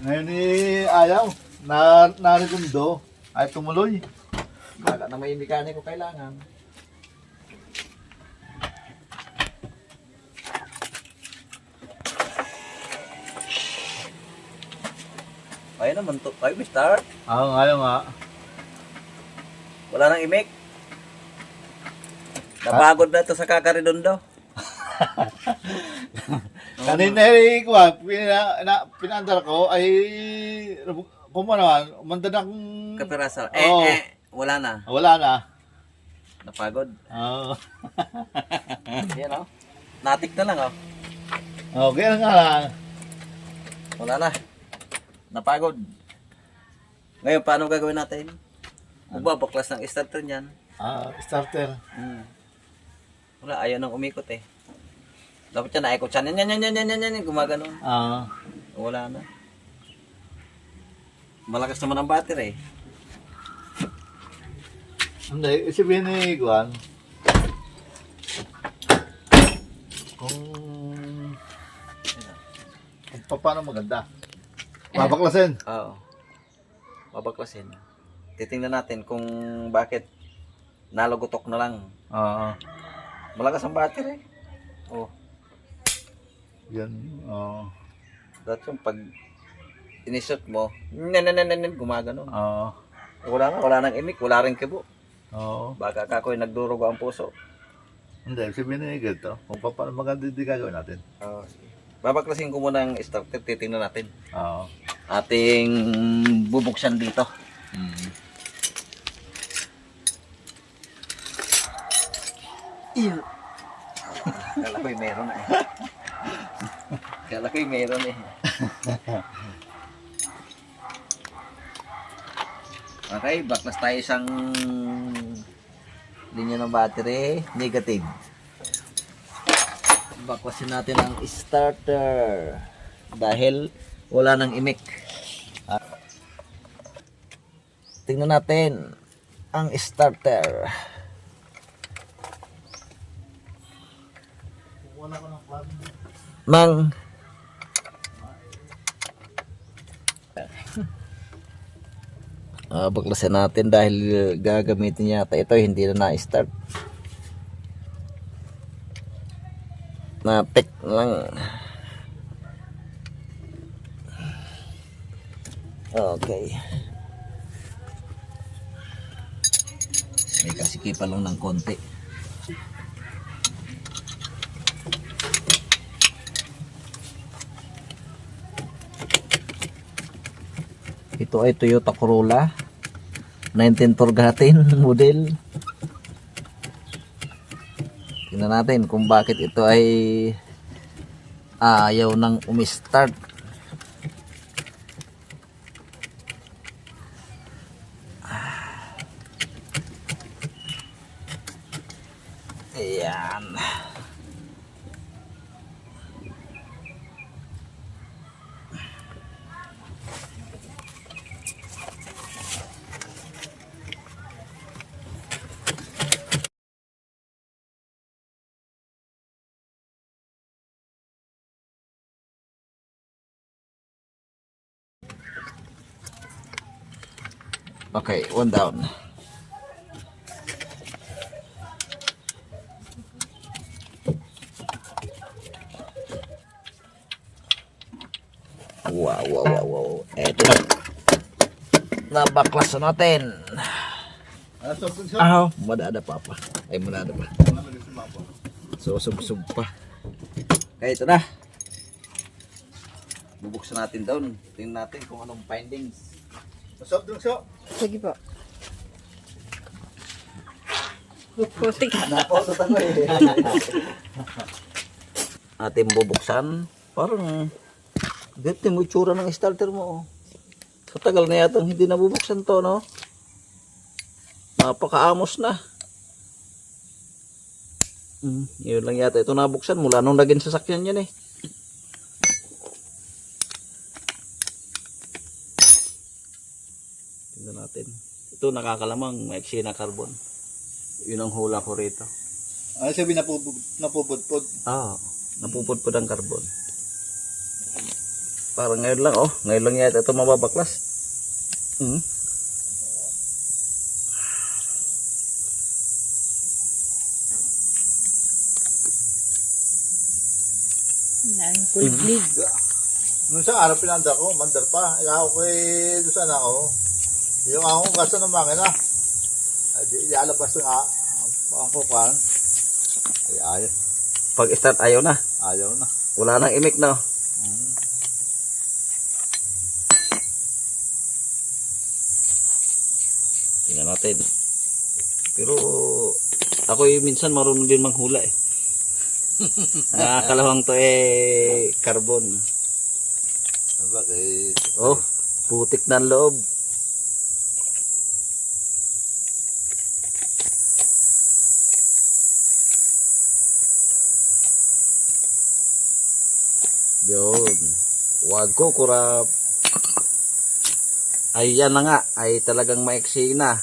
Ngayon ayaw. Narigundo. Ay tumuloy. Baka na may mekaniko kailangan. Ayun naman to. Ay, may start. Ayaw nga. Wala nang imik. Napagod na to sa kakaridondo. Kanina pinandar ko ay kumanawan, umanda na kung... Kapiraso. Oo. Wala na. Wala na. Napagod. Oo. Yan o. Natik na lang o. Okay na nga lang. Wala na. Napagod. Ngayon, paano gagawin natin? Magbabaklas ng starter niyan. Starter. Wala, ayaw nang umikot eh. Dapat yan, naikot siya. Yan. Gumaganon. Wala na. Malakas naman ang battery eh. Hindi, sabihin ni Juan. Kung paano maganda. Babaklasin. Oo. Babaklasin. Titingnan natin kung bakit nalugutok na lang. Oo. Malakas ang battery. Oh. Yan. Oo. Dahil yung pag inisot mo, gumaganon. Oo. Wala nang imik, wala rin kibo. Oo. Baka kakoy nagdurugo ang puso. Hindi, sabihin ni ganito. Kung paano maganda di gagawin natin. Babaklasin ko muna ang starter, titingnan natin. Oo. Ating bubuksan dito. Iyo. Kala ko'y meron eh. Kala ko'y meron eh. Okay, baklas tayo isang linya ng battery, negative. Baklasin natin ang starter dahil wala nang imik. Tingnan natin ang starter. Mang baklasin natin dahil gagamitin yata ito, hindi na na-start. Natik lang. Okay. May kasikipan lang ng konti. Ito ay Toyota Corolla 1914 model. Tingnan natin kung bakit ito ay ayaw nang umistart. Ayan. Okay, one down. Wow. Eto na. Nabaklas na natin. Madada pa. Ay, madada pa. So, sub pa. Okay, ito na. Bubuksan natin doon. Tingnan natin kung anong findings. Masok dun, so. Sige po. Putik. Naposot ako eh. Ating bubuksan. Parang ganito mo itsura ng starter mo. Oh. Sa tagal na yata hindi nabubuksan to, no? Napakaamos na. Yun lang yata ito nabuksan mula nung naging sasakyan yan eh. Tingnan natin. Ito nakakalamang maiksi na carbon. Yun ang hula ko rito. Ano sabi napupudpud? Napupudpud ang carbon. Parang ngayon lang, oh. Ngayon lang yata ito mababaklas. Hmm. Laking kuliglig. Nung sa araw pinanda ko, mandar pa. Ikaw ko doon sa anak ko. Yung akong gasto ng makina. Ay, di alabas na ang kukan. Ay, ayaw. Pag start ayaw na. Ayaw na. Wala nang imik na. Tingnan natin. Pero ako minsan marunong din manghula eh. Nakakalawang to carbon. Sabagay. Oh, putik na ang loob. Yun. Wag ko kurap. Ay yan na nga. Ay talagang maiksi na.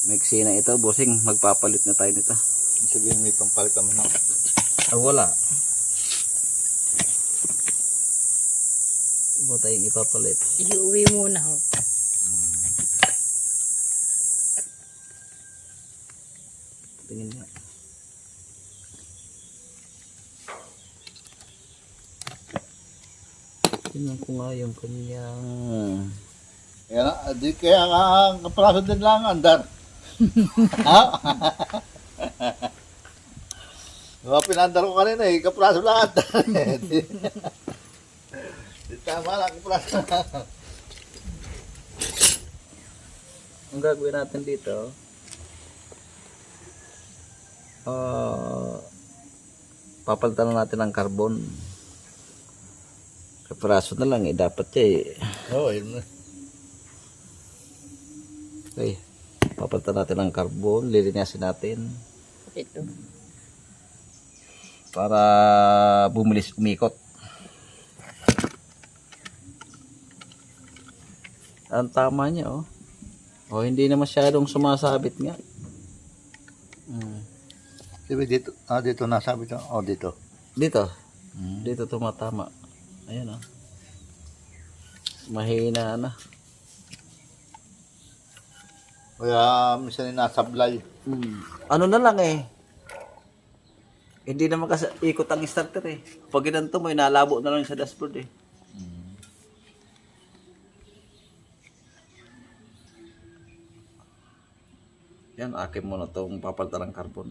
Maiksi na ito. Bossing, magpapalit na tayo nito. Sabihin may pampalit naman ako. Ah, wala. Wala tayong ipapalit. Iuwi muna ho. Tingin nga. Tingnan ko nga yung kanyang... Kaya na, di kaya ang kapraso din lang andar. Ha? Mga pinandar ko kanina eh, kapraso lang andar. Di tama lang, kapraso lang. Ang gagawin natin dito, papalitan na natin ng carbon. Kapiraso na lang dapat eh. Oo, yun na. Okay, papalitan natin ng carbon, lilinisin natin Ito. para bumilis umikot. Ang tama niya oh. Oh, hindi na masyadong sumasabit nga. Sabi dito, dito nasabi ko, dito. Dito. Dito tumatama. Ayan oh. Mahina na. Kaya minsan nasablay. Ano na lang eh. Hindi naman kasi ikot ang starter eh. Pag ginanto mo, inalabo na lang sa dashboard eh. Yan, akin mo na itong papalitan ng carbon.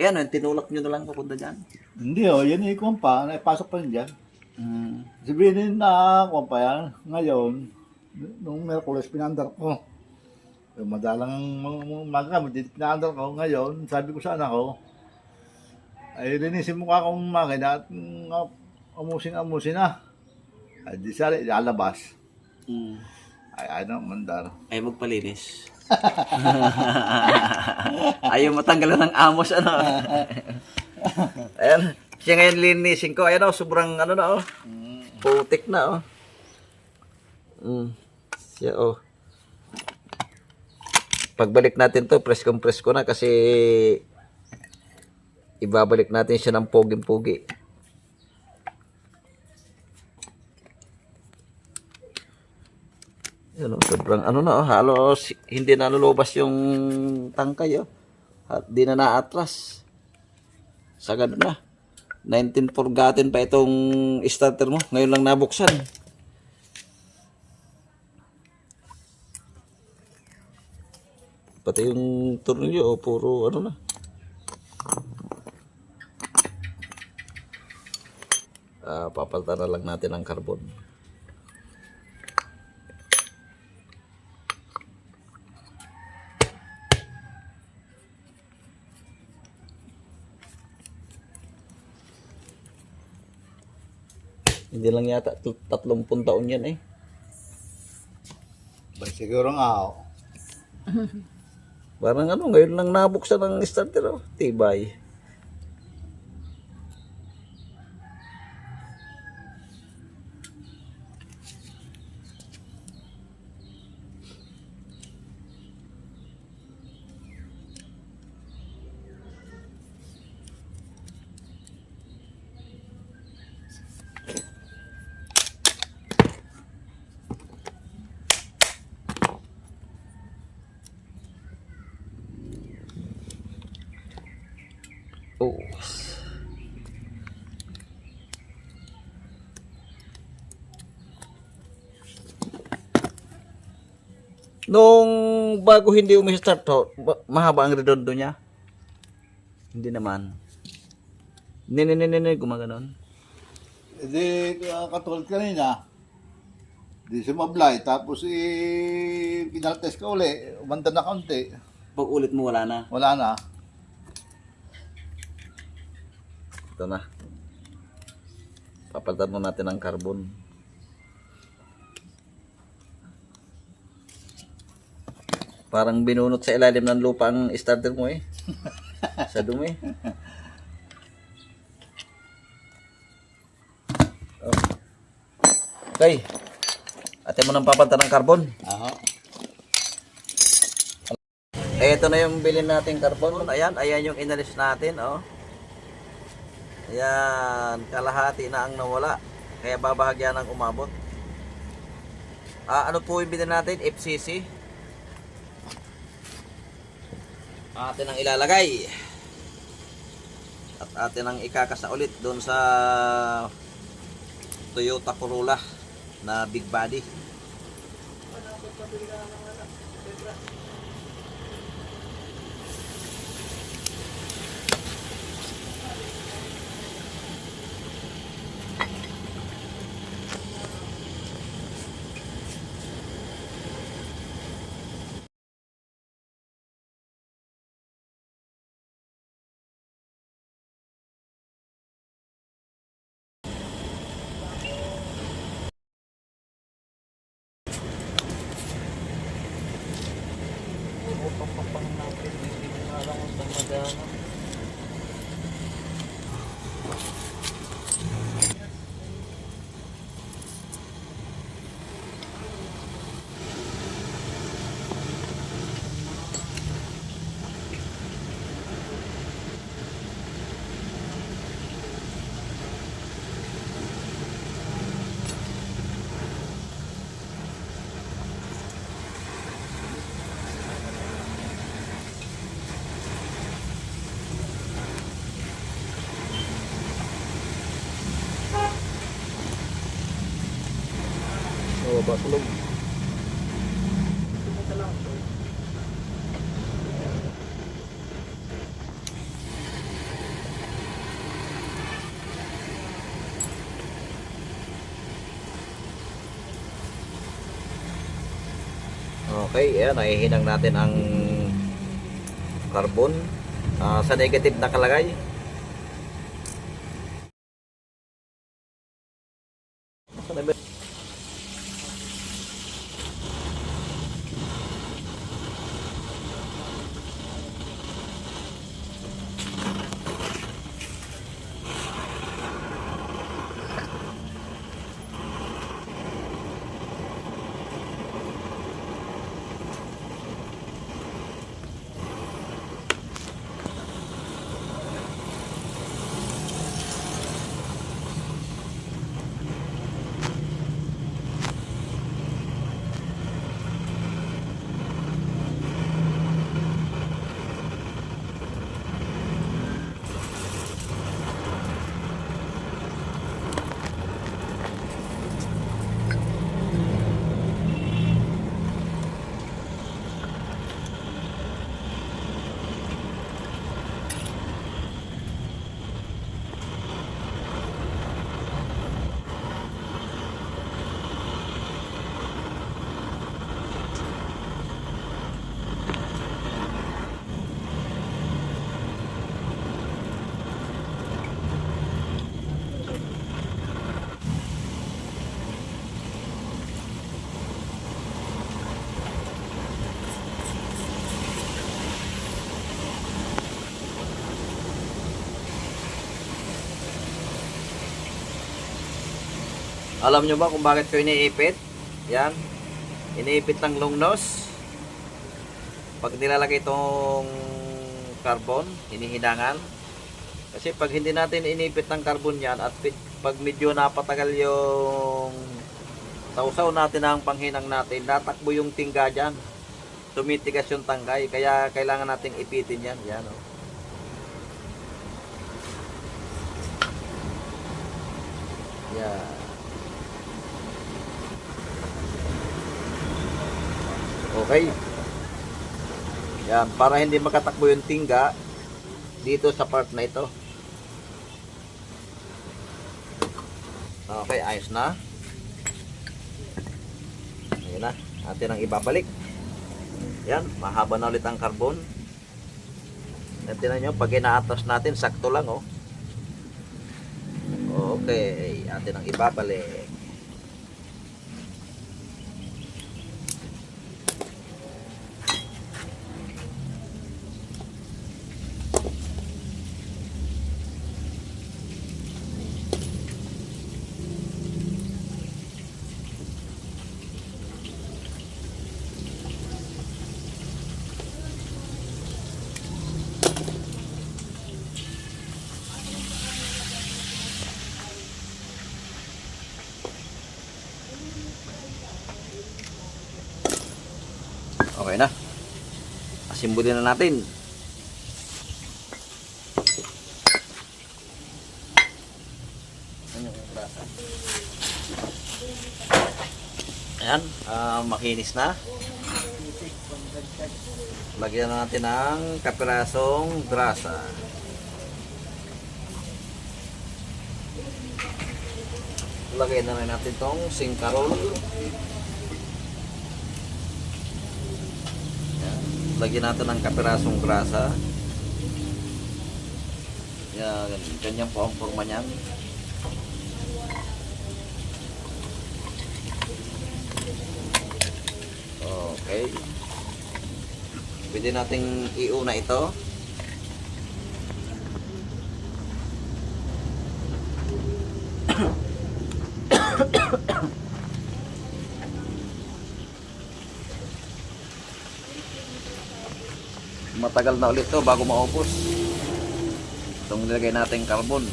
Yan, tinulak nyo na lang papunta dyan. Hindi yan ikon pa, naipasok pa rin dyan. Mm. Sabihin na kung pa yan, ngayon, nung Merkules pinandar ko. Madalang umaga, pinandar ko. Ngayon, sabi ko sa anak ko, ay linisin mo ka akong makina at amusin na. Ay di sari, lalabas. Ay ano, mandar. Ay, magpalinis. Ayaw matanggalan ng amos, ano. Ayan, siya ngayon linisin ko. Ayan o, sobrang ano na o. Putik na o. Siya o. Pagbalik natin to, preskong presko na kasi ibabalik natin siya ng poging-pogi. Yan, sobrang ano na, halos hindi na lulubas yung tangkay. At di na naatras. Sagad na. 19 forgotten pa itong starter mo. Ngayon lang nabuksan. Pati yung tornilyo, puro ano na. Papalitan na lang natin ang carbon. Hindi lang yata 30 taon yan eh. Siguro nga. Parang ano, ngayon lang nabuksan ng starter. Oh. Tibay. Nung bago hindi umi-start to, mahaba ang redondo niya. Hindi naman. Gumaganon. Hindi, katulad kanina, di sumablay, tapos pinaltes ka uli, umanda na kaunti, Pag ulit mo, wala na. wala na. Ito na. Papalitan mo natin ang carbon. Parang binunot sa ilalim ng lupa ang starter mo eh. Sa dumi. Oh. Okay. Ate mo nang papalitan ng carbon. Aha. Ito na yung bilhin nating carbon. Ayan, ayan yung inalis natin, oh. Ayan, kalahati na ang nawala. Kaya babahagyan ng umabot. Ano po yung bilhin natin? FCC. Atin ang ilalagay. At atin ang ikakasa ulit doon sa Toyota Corolla na big body. Oh, bakulog. Okay, ayan, nahihinang natin ang carbon sa negative nakalagay. Alam nyo ba kung bakit ko iniipit? Yan. Iniipit ng long nose. Pag nilalagay itong carbon, hinihinangan. Kasi pag hindi natin inipit ng carbon yan at pag medyo napatagal yung sausaw natin ang panghinang natin, natakbo yung tingga dyan. Tumitigas yung tangkay. Kaya kailangan nating ipitin yan. Yan, oh. Yan. Okay. Yan, para hindi makatakbo yung tingga dito sa part na ito. Okay, ayos na. Ayan na, atin ang ibabalik. Yan, mahaba na ulit ang carbon. At tinan nyo, pag ina-atras natin, sakto lang, oh. Okay, atin ang ibabalik. Okay na. Asimbulin na natin. Ayan, makinis na. Lagyan na natin ng kapirasong grasa. Lagyan na rin natin tong singkarol. Lagyan natin ng kapirasong grasa. Yan, ganyan po ang forma niyan. Okay. Pwede nating iuna ito. Matagal na ulit to bago maubos. Itong nilagay natin carbon.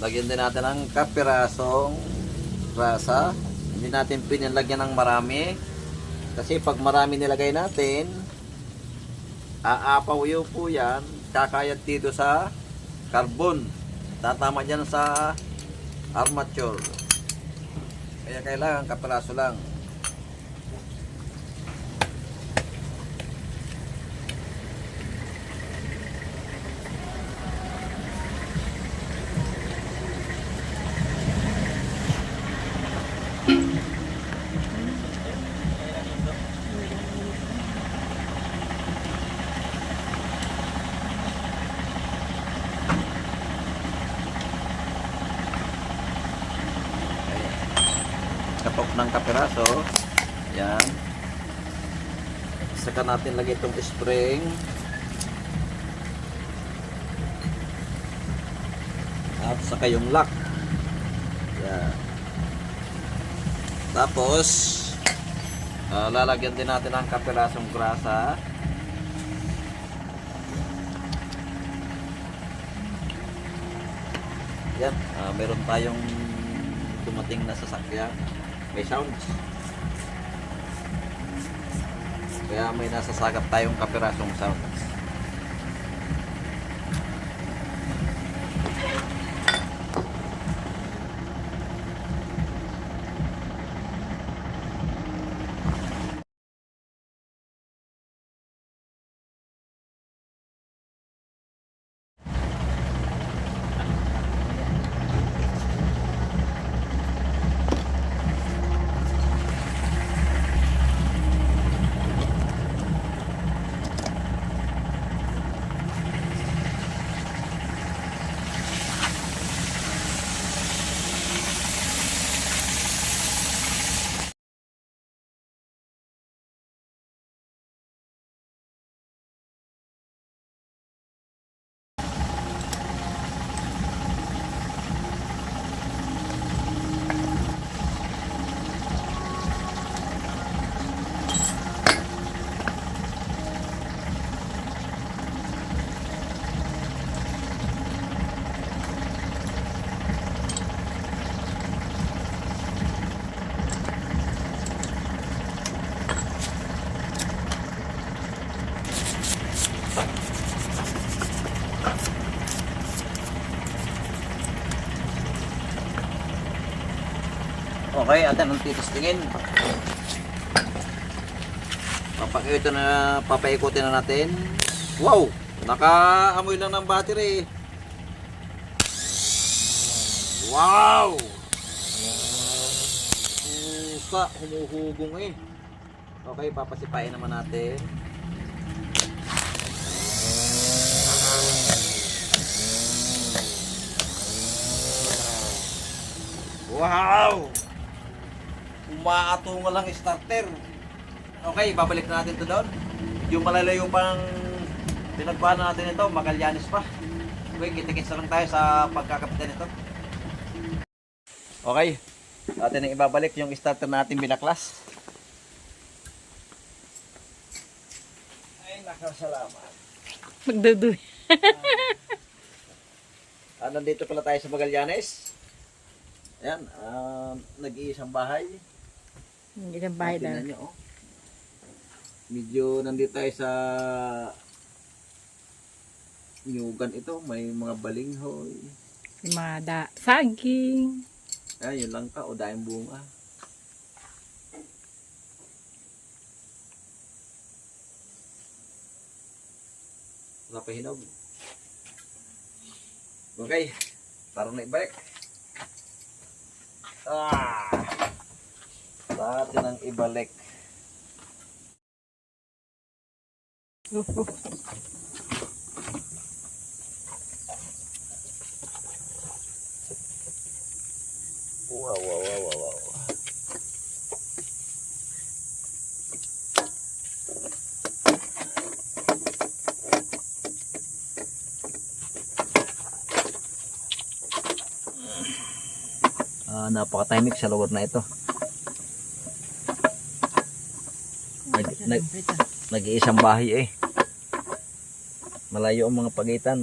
Lagyan din natin ng kapirasong grasa. Hindi natin pinalagyan ng marami. Kasi pag marami nilagay natin, aapaw yun po yan. Kakayat dito sa carbon. Tatama dyan sa armature. Kaya kailangan kapiraso lang. Katok ng kapiraso. Yan. Saka natin lagay itong spring. At saka yung lock. Yan. Tapos lalagyan din natin ang kapirasong grasa. Yan. Meron tayong dumating na sasakyan. May sounds. Kaya may nasasagap tayong kapirasong sounds. Okay, atin ang titistingin. Papaikutin na natin. Wow! Nakaamoy lang ng battery. Wow! Pusa, humuhugong eh. Okay, papasipain naman natin. Wow! Umaatungal lang starter. Okay, babalik na natin ito doon. Yung malalayo pang pinagpano natin ito, Magallanes pa. Okay, kitikits na lang tayo sa pagkakapitan nito. Okay, atin ang ibabalik yung starter natin binaklas. Ay, nakasalamat. Magduduy. Nandito pala tayo sa Magallanes. Ayan, nag-iisang bahay. Hindi na bahay Tingnan daw. nyo, oh. Medyo nandito tayo sa Nyugan ito. May mga balinghoy. Mga saging. Ayan, yun lang ka. O dahil bunga. Wala pa hinog. Okay. Parang na ibalik. Sa atin ang ibalik. Wow. Napaka-timing sa lugar na ito. Nag-iisang bahay eh. Malayo ang mga pagitan.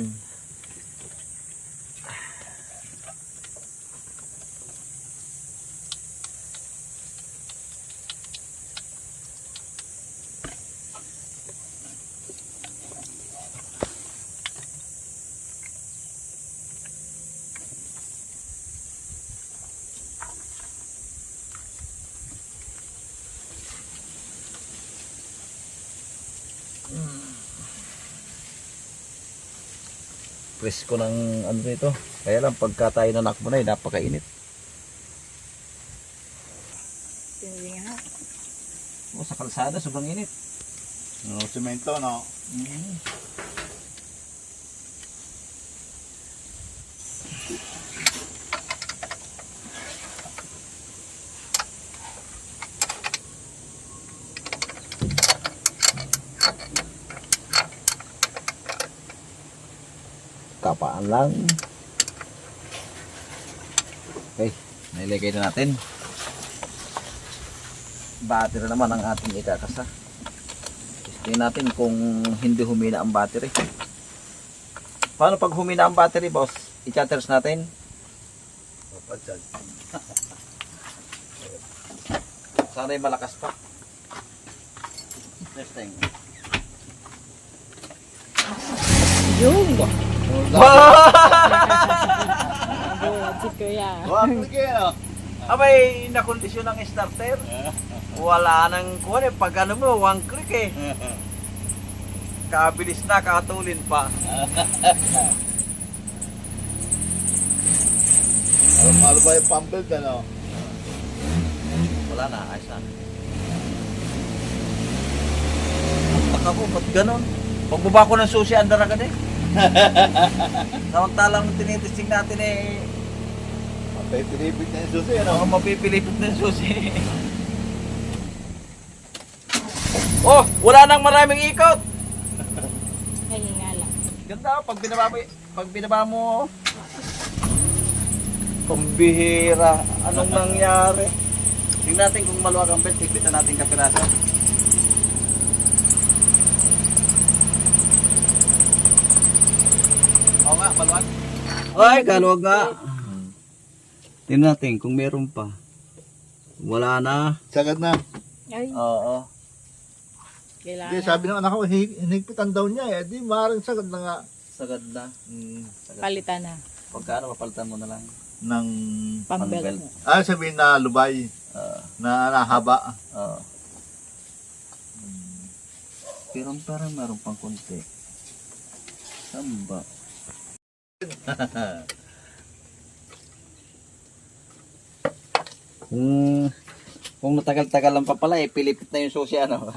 Presko ng ano nito. Kaya lang pagka tayo nanakbo na napakainit. Hindi nga. Sa kalsada sobrang init. No, semento, no? Kapaan lang. Okay, nailagay na natin. Battery naman ang ating ikakasa. Tingnan natin kung hindi humina ang battery. Paano pag humina ang battery, boss? I-charge natin. Sana'y malakas pa. Testing. Yung! Wow! Si Kuya. Wag mo kaya, no? Abay, nakondisyon ng starter. Wala nang kuha eh. Pag ano mo, one click eh. Kabilis na, katulin pa. Ano ba yung pump-build, ano? Wala na, ayos na. Taka ko, ba't ganon? Pagbaba ko ng susi, andar agad eh. Samantalang tinitesting natin eh. Mapipilipit na yung susi, ano? Mapipilipit ng susi. Oh, wala nang maraming ikot. Ay, nga lang. Ganda, pag binaba mo, pambihira, anong nangyari? Tingnan natin kung maluwag ang belt, tigpitan natin kapiraso. Oo nga, maluwag. Ay, kaluwag nga. Tingnan natin kung meron pa. Wala na. Sagad na. Ay, Oo. kailangan. Hindi, sabi ng anak ko, hinigpitan daw niya eh. Di, maaaring sagad na nga. Sagad na. Hmm. Sagad. Palitan na. Pagkaano, mapalitan mo na lang. ng Pambel. sabihin na lubay na nahaba. Pero parang meron pang konti. Samba. Kung matagal-tagal lang pa pala, pilipit na yung susi, ano?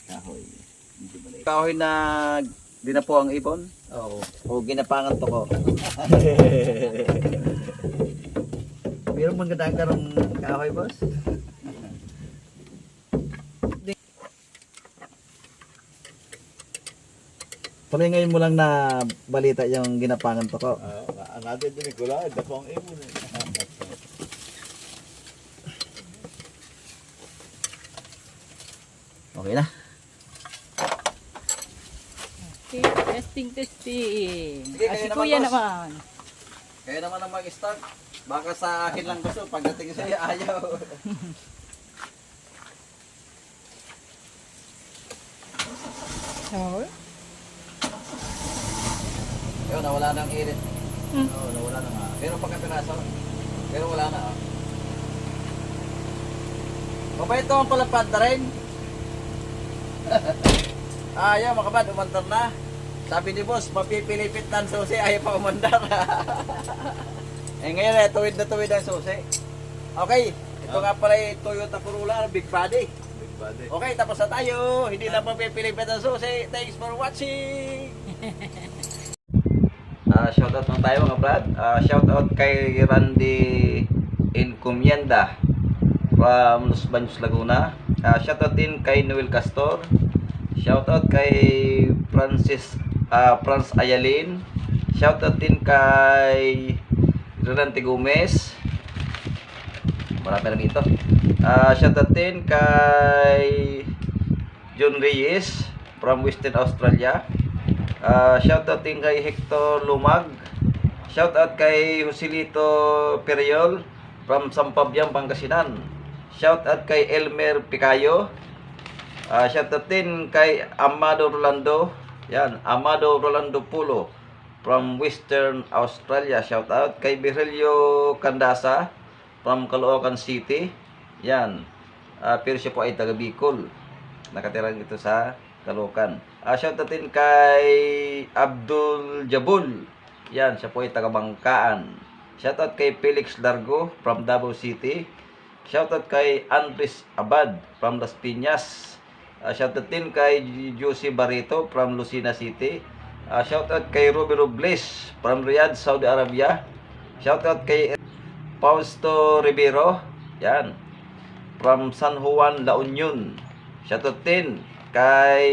Kahoy. Kahoy na dinapo ang ibon? Oo. O ginapangan to ko? Meron bang gandang karong kahoy, boss? Tuloy ngayon mo lang na balita yung ginapangan to ko. Natin din ko lang, dapong ibon. Okay na. Testing. Sige, Si kayo Kuya naman, boss. naman. Kaya naman ang mag-start. Baka sa akin lang gusto, pagdating sa'yo ayaw. So, Ayun, nawala na ang irit. Oo, nawala na nga. Pero pagkapiraso, pero wala na. Oh. Mabait naman pala panta rin. Ayaw, makabad, umandar na. Sabi ni boss, mapipilipit na ang susi, ayaw pa umandar. Ngayon, tuwid na tuwid ang susi. Okay, ito nga pala yung Toyota Corolla, big body. Big body. Okay, tapos na tayo. Hindi na mapipilipit ang susi. Thanks for watching. Shoutout naman tayo mga brad. Shoutout kay Randy Encomienda from Los Baños, Laguna. Shoutout din kay Noel Castor. Shoutout kay Franz Ayalin. Shoutout din kay Renante Gomez. Marami lang ito. Shoutout din kay John Reyes from Western Australia. Shoutout din kay Hector Lumag. Shoutout kay Joselito Periol from Sampabiang, Pangasinan. Shoutout kay Elmer Picayo. Shoutout din kay Amado Rolando. Yan, Amado Rolando Pulo from Western Australia. Shoutout kay Virgilio Candasa from Caloocan City. Yan. Pero siya po ay taga Bicol. Nakatira dito sa Caloocan. Shoutout din kay Abdul Jabul. Yan, siya po ay taga Bangkaan. Shoutout kay Felix Largo from Davao City. Shoutout kay Andres Abad from Las Piñas. Shoutout din kay Josie Barreto from Lucena City. Shoutout kay Ruby Robles from Riyadh, Saudi Arabia. Shoutout kay Fausto Rivero. Yan. From San Juan, La Union. Shoutout din kay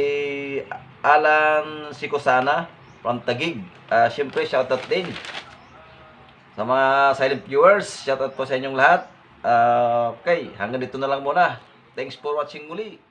Alan Sikosana from Taguig. Siyempre, shoutout din sa mga silent viewers. Shoutout po sa inyong lahat. Okay, hanggang dito na lang muna. Thanks for watching muli.